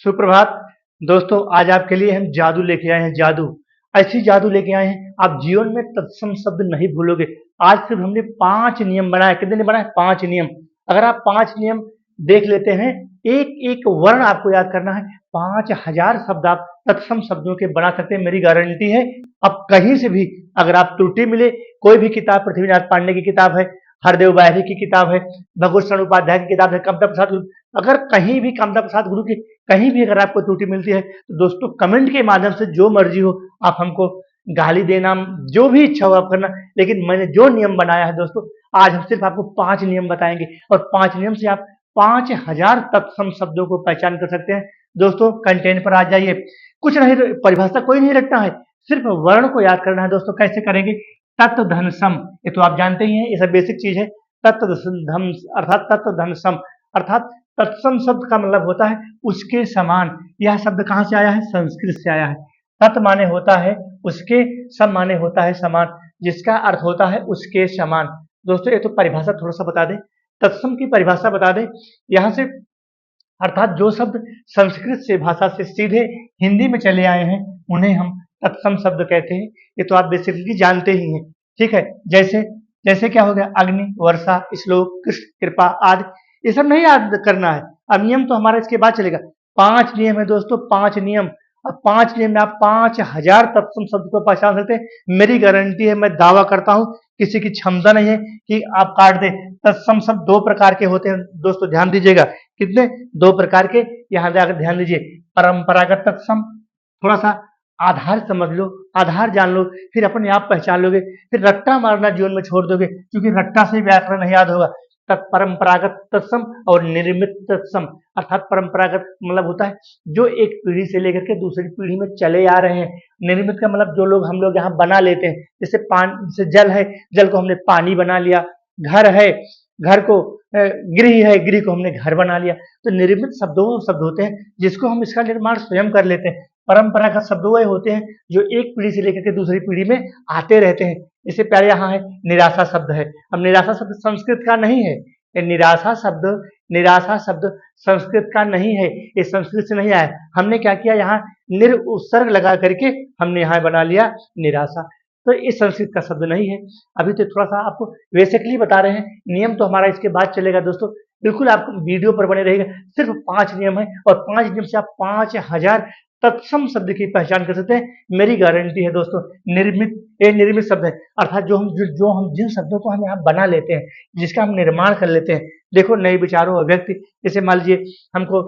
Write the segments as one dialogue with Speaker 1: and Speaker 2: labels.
Speaker 1: सुप्रभात दोस्तों। आज आपके लिए हम जादू लेके आए हैं। जादू, ऐसी जादू लेके आए हैं आप जीवन में तत्सम शब्द नहीं भूलोगे। आज सिर्फ हमने 5 नियम बनाए। कितने ने बनाए? 5 नियम। अगर आप 5 नियम देख लेते हैं, एक एक वर्ण आपको याद करना है, 5000 शब्द आप तत्सम शब्दों के बना सकते हैं। मेरी गारंटी है। अब कहीं से भी अगर आप त्रुटि मिले, कोई भी किताब, पृथ्वीनाथ पांडे की किताब है, हरदेव बाहरी की किताब है, भगवत शरण उपाध्याय की किताब है, कामता प्रसाद गुरु, अगर कहीं भी कामता प्रसाद गुरु की कहीं भी अगर आपको त्रुटि मिलती है तो दोस्तों कमेंट के माध्यम से जो मर्जी हो आप हमको गाली देना, जो भी इच्छा हो आप करना। लेकिन मैंने जो नियम बनाया है दोस्तों, आज हम सिर्फ आपको 5 नियम बताएंगे और 5 नियम से आप 5000 तत्सम शब्दों को पहचान कर सकते हैं। दोस्तों कंटेंट पर आ जाइए। कुछ नहीं, परिभाषा कोई नहीं रखना है, सिर्फ वर्ण को याद करना है। दोस्तों कैसे करेंगे? तत्व धन सम, ये तो आप जानते ही हैं, ये सब बेसिक चीज है। तत्व धन अर्थात तत्व धन सम अर्थात तत्सम शब्द का मतलब होता है उसके समान। यह शब्द कहाँ से आया है? संस्कृत से आया है। तत् माने होता है उसके, सम माने होता है समान, जिसका अर्थ होता है उसके समान। दोस्तों ये तो परिभाषा थोड़ा सा बता दें, तत्सम की परिभाषा बता दें यहाँ से। अर्थात जो शब्द संस्कृत से भाषा से सीधे हिंदी में चले आए हैं उन्हें हम तत्सम शब्द कहते हैं। ये तो आप बेसिकली जानते ही हैं, ठीक है। जैसे जैसे क्या हो गया? अग्नि, वर्षा, श्लोक, कृष्ण, कृपा आदि। ये सब नहीं याद करना है, अब नियम तो हमारा इसके बाद चलेगा। 5 नियम है दोस्तों, 5 नियम। अब 5 नियम में आप 5000 तत्सम शब्द को पहचान सकते हैं। मेरी गारंटी है, मैं दावा करता हूं, किसी की क्षमता नहीं है कि आप काट दे। तत्सम शब्द 2 प्रकार के होते हैं दोस्तों, ध्यान दीजिएगा। कितने? 2 प्रकार के। यहां जाकर ध्यान दीजिए। परंपरागत तत्सम, थोड़ा सा आधार समझ लो, आधार जान लो, फिर अपने आप पहचान लोगे। फिर रट्टा मारना जीवन में छोड़ दोगे, क्योंकि रट्टा से व्याकरण नहीं याद होगा। परंपरागत तत्सम और निर्मित तत्सम। अर्थात परंपरागत मतलब होता है जो एक पीढ़ी से लेकर के दूसरी पीढ़ी में चले आ रहे हैं। निर्मित का मतलब जो लोग हम लोग यहाँ बना लेते हैं। जैसे पानी, जैसे जल है, जल को हमने पानी बना लिया। घर है, घर को गृह है, गृह को हमने घर बना लिया। तो निर्मित शब्दों शब्द होते हैं जिसको हम इसका निर्माण स्वयं कर लेते हैं। परंपरागत शब्द वह होते हैं जो एक पीढ़ी से लेकर के दूसरी पीढ़ी में आते रहते हैं। इससे पहले यहाँ है निराशा शब्द है। अब निराशा शब्द संस्कृत का नहीं है, ये निराशा शब्द संस्कृत का नहीं है, ये संस्कृत से नहीं आया। हमने क्या किया? यहाँ निर उत्सर्ग लगा करके हमने यहाँ बना लिया निराशा। तो ये संस्कृत का शब्द नहीं है। अभी तो थोड़ा सा आपको बेसिकली बता रहे हैं, नियम तो हमारा इसके बाद चलेगा दोस्तों। बिल्कुल आप वीडियो पर बने रहेगा। सिर्फ 5 नियम है और 5 नियम से आप 5000 तत्सम शब्द की पहचान कर सकते हैं। मेरी गारंटी है दोस्तों। निर्मित, ये निर्मित शब्द है अर्थात जो हम जिन शब्दों को हम यहाँ बना लेते हैं, जिसका हम निर्माण कर लेते हैं। देखो नए विचारों अभिव्यक्ति, जैसे मान लीजिए हमको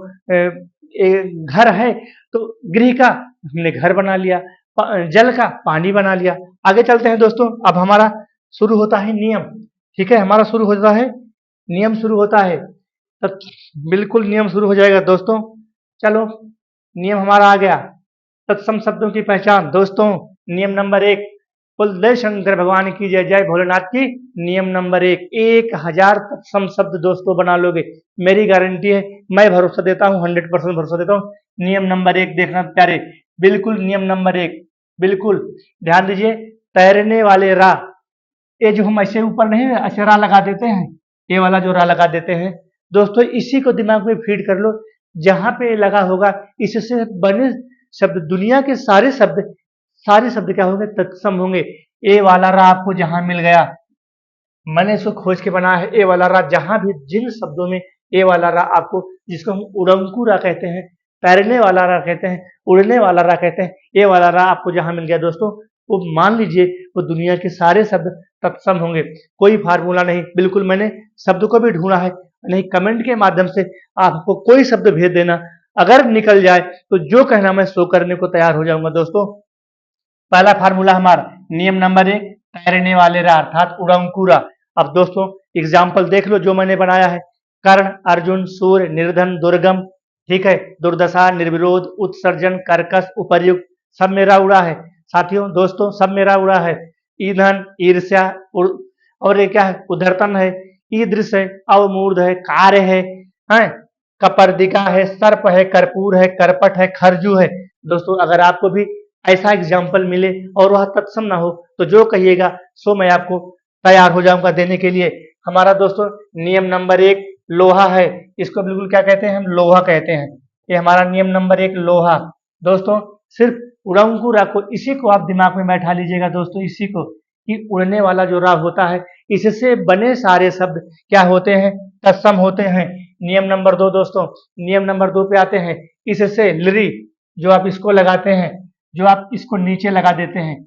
Speaker 1: घर है तो गृह का हमने घर बना लिया, जल का पानी बना लिया। आगे चलते हैं दोस्तों। अब हमारा शुरू होता है नियम, ठीक है। हमारा शुरू होता है नियम, शुरू होता है तब बिल्कुल नियम शुरू हो जाएगा दोस्तों। चलो नियम हमारा आ गया, तत्सम शब्दों की पहचान। दोस्तों नियम नंबर 1, बोल जय शंकर भगवान की जय, जय भोलेनाथ की। नियम नंबर 1, 1000 तत्सम शब्द दोस्तों बना लोगे, मेरी गारंटी है। मैं भरोसा देता हूँ, 100% भरोसा देता हूँ। नियम नंबर 1 देखना प्यारे, बिल्कुल नियम नंबर 1, बिल्कुल ध्यान दीजिए। तैरने वाले रा, ये जो हम ऐसे ऊपर नहीं ऐसे रा लगा देते हैं, ये वाला जो रा लगा देते हैं दोस्तों, इसी को दिमाग में फीड कर लो। जहां पे लगा होगा इससे बने शब्द, दुनिया के सारे शब्द क्या होंगे? तत्सम होंगे। ए वाला रा आपको जहां मिल गया, मैंने इसको खोज के बनाया है। ए वाला रा, जहां भी जिन शब्दों में ए वाला रा आपको, जिसको हम उड़ंकू रा कहते हैं, तैरने वाला रा कहते हैं, उड़ने वाला रा कहते हैं, ए वाला रा आपको जहां मिल गया दोस्तों, वो मान लीजिए वो दुनिया के सारे शब्द तत्सम होंगे। कोई फार्मूला नहीं, बिल्कुल मैंने शब्द को भी ढूंढा है। नहीं, कमेंट के माध्यम से आपको कोई शब्द भेज देना, अगर निकल जाए तो जो कहना मैं सो करने को तैयार हो जाऊंगा दोस्तों। पहला फार्मूला हमारा नियम नंबर 1, तैरने वाले रा अर्थात उड़ंकुरा। अब दोस्तों एग्जाम्पल देख लो जो मैंने बनाया है। कर्ण, अर्जुन, सूर्य, निर्धन, दुर्गम, ठीक है, दुर्दशा, निर्विरोध, उत्सर्जन, कर्कश, उपर्युक्त, सब मेरा उड़ा है साथियों। दोस्तों सब मेरा उड़ा है। ईंधन, ईर्ष्या, और ये क्या है? उधरतन है, ईदृश है, अवमूर्ध है, कार्य है, कपर्दिका है, सर्प है, कर्पूर है, करपट है, खरजू है। दोस्तों अगर आपको भी ऐसा एग्जाम्पल मिले और वह तत्सम ना हो तो जो कहिएगा सो मैं आपको तैयार हो जाऊंगा देने के लिए। हमारा दोस्तों नियम नंबर 1 लोहा है, इसको बिल्कुल क्या कहते हैं? हम लोहा कहते हैं। ये हमारा नियम नंबर 1 लोहा। दोस्तों सिर्फ उड़ंकुरा को, इसी को आप दिमाग में बैठा लीजिएगा दोस्तों, इसी को, कि उड़ने वाला जो राग होता है, इससे बने सारे शब्द क्या होते हैं, तत्सम होते हैं। नियम नंबर 2 दोस्तों, नियम नंबर 2 पे आते हैं। इससे लिरी, जो आप इसको लगाते हैं, जो आप इसको नीचे लगा देते हैं,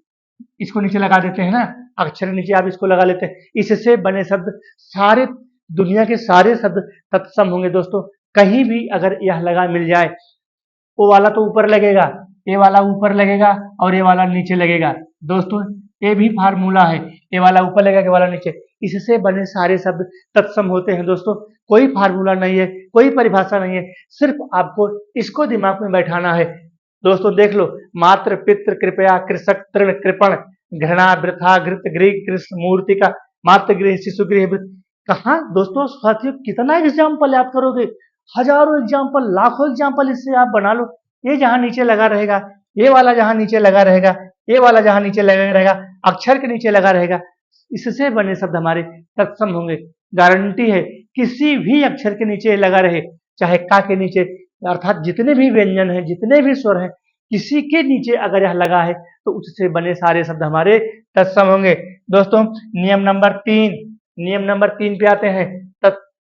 Speaker 1: इसको नीचे लगा देते हैं ना, अक्षर नीचे आप इसको लगा लेते हैं, इससे बने शब्द सारे, दुनिया के सारे शब्द तत्सम होंगे दोस्तों। कहीं भी अगर यह लगा मिल जाए, वो वाला तो ऊपर लगेगा, ये वाला ऊपर लगेगा और ये वाला नीचे लगेगा दोस्तों। ये भी फार्मूला है, ये वाला ऊपर लगेगा, ये वाला नीचे, इससे बने सारे शब्द तत्सम होते हैं दोस्तों। कोई फार्मूला नहीं है, कोई परिभाषा नहीं है, सिर्फ आपको इसको दिमाग में बैठाना है दोस्तों। देख लो, मात्र, पितृ, कृपया, कृषक, तृण, कृपण, घृणा, वृथा, घृत, गृह, कृष्ण, मूर्ति का, मातृ गृह, शिशु गृह, कहाँ दोस्तों साथियों, कितना एग्जाम्पल याद करोगे, हजारों एग्जाम्पल, लाखों एग्जाम्पल इससे आप बना लो। ये जहां नीचे लगा रहेगा, ये वाला जहां नीचे लगा रहेगा, ये वाला जहां नीचे लगा रहेगा, अक्षर के नीचे लगा रहेगा, इससे बने शब्द हमारे तत्सम होंगे। गारंटी है, किसी भी अक्षर के नीचे लगा रहे, चाहे का के नीचे, अर्थात जितने भी व्यंजन हैं, जितने भी स्वर हैं, किसी के नीचे अगर यह लगा है तो उससे बने सारे शब्द हमारे तत्सम होंगे दोस्तों। नियम नंबर 3, नियम नंबर 3 पे आते हैं।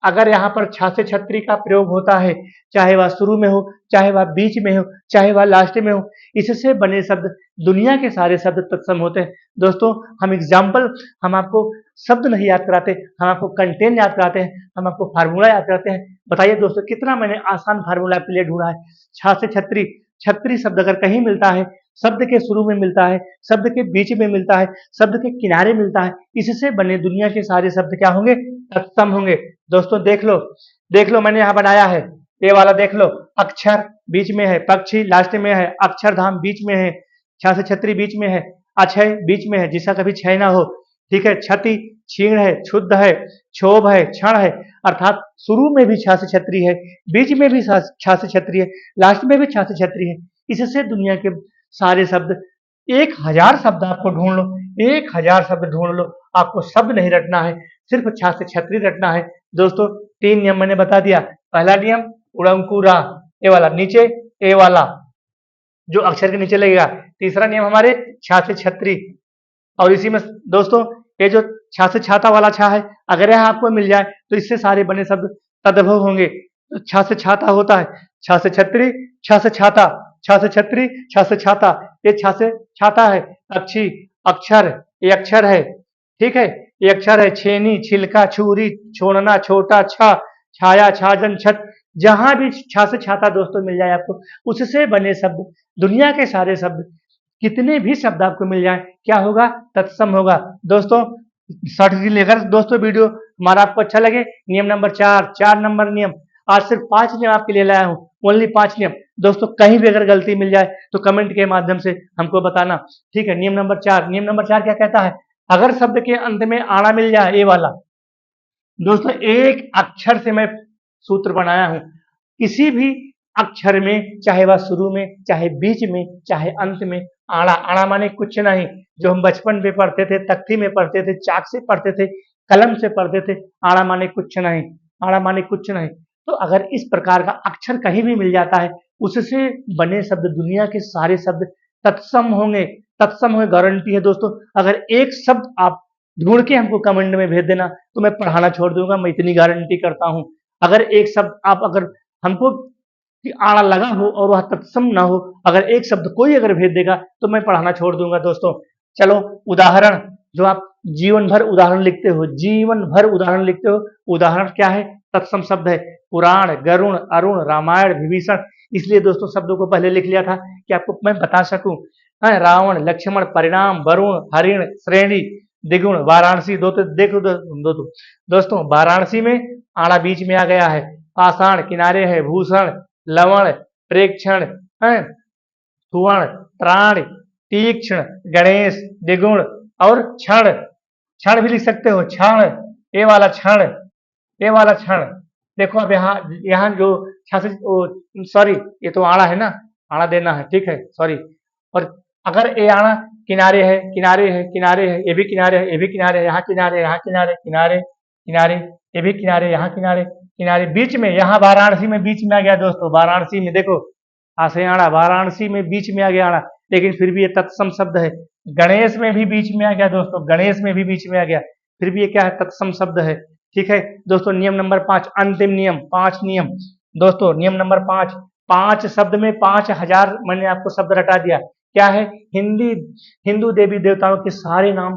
Speaker 1: अगर यहाँ पर छा से छतरी का प्रयोग होता है, चाहे वह शुरू में हो, चाहे वह बीच में हो, चाहे वह लास्ट में हो, इससे बने शब्द, दुनिया के सारे शब्द तत्सम होते हैं दोस्तों। हम आपको शब्द नहीं याद कराते, हम आपको कंटेंट याद कराते हैं, हम आपको फार्मूला याद कराते हैं। बताइए दोस्तों, कितना मैंने आसान फार्मूला आपके लिए ढूंढा है। छा से छतरी, छतरी शब्द अगर कहीं मिलता है, शब्द के शुरू में मिलता है, शब्द के बीच में मिलता है, शब्द के किनारे मिलता है, इससे बने दुनिया के सारे शब्द क्या होंगे, तत्सम होंगे दोस्तों। देख लो मैंने यहाँ बनाया है, ये वाला देख लो, अक्षर बीच में है, पक्षी लास्ट में है, अक्षरधाम बीच में है, छा से छतरी बीच में है, अक्षय बीच में है, जिसका कभी क्षय ना हो, ठीक है। क्षति क्षीण है, क्षुद्ध है, क्षोभ है, क्षण है, अर्थात शुरू में भी छा से छतरी है, बीच में भी छा से छतरी है, लास्ट में भी छा से छतरी है। इससे दुनिया के सारे शब्द, 1000 शब्द आपको ढूंढ लो, 1000 शब्द ढूंढ लो, आपको शब्द नहीं रटना है, सिर्फ छा से छतरी रटना है दोस्तों। 3 नियम मैंने बता दिया। पहला नियम उड़ंकुरा, ए वाला नीचे, ए वाला जो अक्षर के नीचे लगेगा। तीसरा नियम हमारे छा से छतरी, और इसी में दोस्तों ये जो छा से छाता वाला छा है, अगर यह आपको मिल जाए तो इससे सारे बने शब्द तद्भव होंगे। तो छा से छाता होता है, छा से छतरी, छा से छाता, छा से छतरी, छा से छाता, ये छा से छाता है। पक्षी, अक्षर, ये अक्षर है, ठीक है, ये अक्षर है। छेनी, छिलका, छुरी, छोड़ना, छोटा, छा, छाया, छाजन, छत, जहां भी छा से छाता दोस्तों मिल जाए आपको, उससे बने शब्द, दुनिया के सारे शब्द, कितने भी शब्द आपको मिल जाए, क्या होगा, तत्सम होगा दोस्तों। शॉर्ट लेकर दोस्तों वीडियो हमारा आपको अच्छा लगे, नियम नंबर 4 नंबर नियम, आज सिर्फ 5 नियम आपके लिए लाया हूं, ओनली 5 नियम दोस्तों। कहीं भी अगर गलती मिल जाए तो कमेंट के माध्यम से हमको बताना, ठीक है। नियम नंबर 4, नियम नंबर 4 क्या कहता है, अगर शब्द के अंत में आड़ा मिल जाए, ये वाला दोस्तों, एक अक्षर से मैं सूत्र बनाया हूं, किसी भी अक्षर में, चाहे वह शुरू में, चाहे बीच में, चाहे अंत में, आड़ा, आड़ा माने कुछ नहीं, जो हम बचपन में पढ़ते थे, तख्ती में पढ़ते थे, चाक से पढ़ते थे, कलम से पढ़ते थे, आड़ा माने कुछ नहीं, आड़ा माने कुछ नहीं। तो अगर इस प्रकार का अक्षर कहीं भी मिल जाता है, उससे बने शब्द, दुनिया के सारे शब्द तत्सम होंगे, तत्सम होंगे, गारंटी है दोस्तों। अगर एक शब्द आप ढूंढ के हमको कमेंट में भेज देना तो मैं पढ़ाना छोड़ दूंगा, मैं इतनी गारंटी करता हूं। अगर एक शब्द आप, अगर हमको कि आड़ा लगा हो और वह तत्सम ना हो, अगर एक शब्द कोई अगर भेज देगा तो मैं पढ़ाना छोड़ दूंगा दोस्तों। चलो उदाहरण, जो आप जीवन भर उदाहरण लिखते हो, जीवन भर उदाहरण लिखते हो, उदाहरण क्या है, तत्सम शब्द है। पुराण, गरुण, अरुण, रामायण, विभीषण, इसलिए दोस्तों शब्दों को पहले लिख लिया था कि आपको मैं बता सकूं। रावण, लक्ष्मण, परिणाम, वरुण, हरिण, श्रेणी, द्विगुण, वाराणसी, दो तो देखो दोस्तों, वाराणसी में आड़ा बीच में आ गया है, पाषाण किनारे है, भूषण, लवण, प्रेक्षण, सुवर्ण, त्राण, तीक्ष्ण, गणेश, द्विगुण, और क्षण, क्षण भी लिख सकते हो, क्षण, ये वाला क्षण, ये वाला क्षण। देखो अब यहाँ यहाँ जो सॉरी, ये तो आड़ा है ना, आड़ा देना है, ठीक है, सॉरी। और अगर ये आड़ा किनारे है, किनारे है, किनारे है, ये भी किनारे है, ये भी किनारे है, यहाँ किनारे, यहाँ किनारे, किनारे, किनारे, ये भी किनारे, यहाँ किनारे, किनारे बीच में, यहाँ वाराणसी में बीच में आ गया दोस्तों, वाराणसी में देखो आसेयाणा, वाराणसी में बीच में आ गया आना, लेकिन फिर भी ये तत्सम शब्द है। गणेश में भी बीच में आ गया दोस्तों, गणेश में भी बीच में आ गया, फिर भी ये क्या है, तत्सम शब्द है। ठीक है दोस्तों, नियम नंबर 5, अंतिम नियम, 5 नियम दोस्तों। नियम नंबर 5, 5 शब्द में 5000 मैंने आपको शब्द रटा दिया। क्या है, हिंदू देवी देवताओं के सारे नाम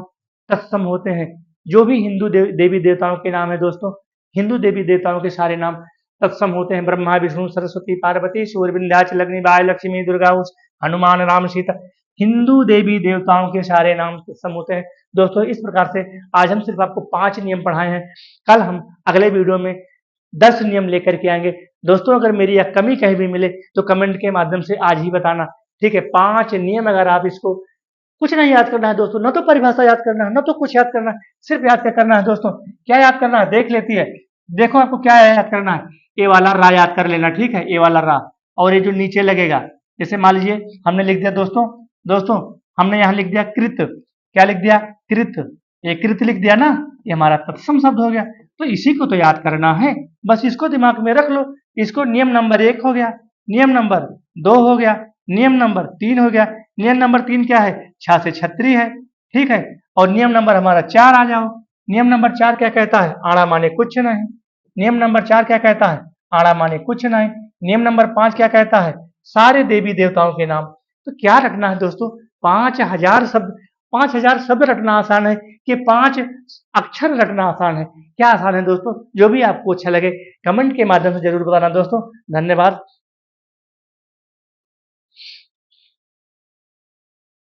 Speaker 1: तत्सम होते हैं। जो भी हिंदू देवी देवताओं के नाम है दोस्तों, हिंदू देवी देवताओं के सारे नाम तत्सम होते हैं। ब्रह्मा, विष्णु, सरस्वती, पार्वती, सूर्य, विंध्याचल, अग्नि, बाय, लक्ष्मी, दुर्गा, हनुमान, राम, सीता, हिंदू देवी देवताओं के सारे नाम तत्सम होते हैं। दोस्तों इस प्रकार से आज हम सिर्फ आपको 5 नियम पढ़ाए हैं। कल हम अगले वीडियो में 10 नियम लेकर के आएंगे। दोस्तों अगर मेरी यह कमी कहीं भी मिले तो कमेंट के माध्यम से आज ही बताना। ठीक है, 5 नियम, अगर आप इसको कुछ नहीं याद करना है दोस्तों, न तो परिभाषा याद करना है, न तो कुछ याद करना है, सिर्फ याद क्या करना है दोस्तों, क्या याद करना है, देख लेती है। देखो आपको क्या याद करना है, ए वाला रा याद कर लेना। ठीक है, ए वाला रा, और ये जो नीचे लगेगा, जैसे मान लीजिए हमने लिख दिया दोस्तों हमने यहाँ लिख दिया कृत, क्या लिख दिया, कृत, ये कृत लिख दिया ना, ये हमारा तत्सम शब्द हो गया। तो इसी को तो याद करना है, बस इसको दिमाग में रख लो। इसको नियम नंबर 1 हो गया, नियम नंबर 2 हो गया, नियम नंबर 3 हो गया। नियम नंबर 3 क्या है, छा से छतरी है। ठीक है, और नियम नंबर हमारा 4 आ जाओ। नियम नंबर 4 क्या कहता है, आड़ा माने कुछ नहीं। नियम नंबर 4 क्या कहता है, आड़ा माने कुछ नहीं। नियम नंबर 5 क्या कहता है, सारे देवी देवताओं के नाम। तो क्या रखना है दोस्तों, 5000 शब्द। 5000 शब्द रखना आसान है कि 5 अक्षर रखना आसान है? क्या आसान है दोस्तों? जो भी आपको अच्छा लगे कमेंट के माध्यम से जरूर बताना दोस्तों। धन्यवाद।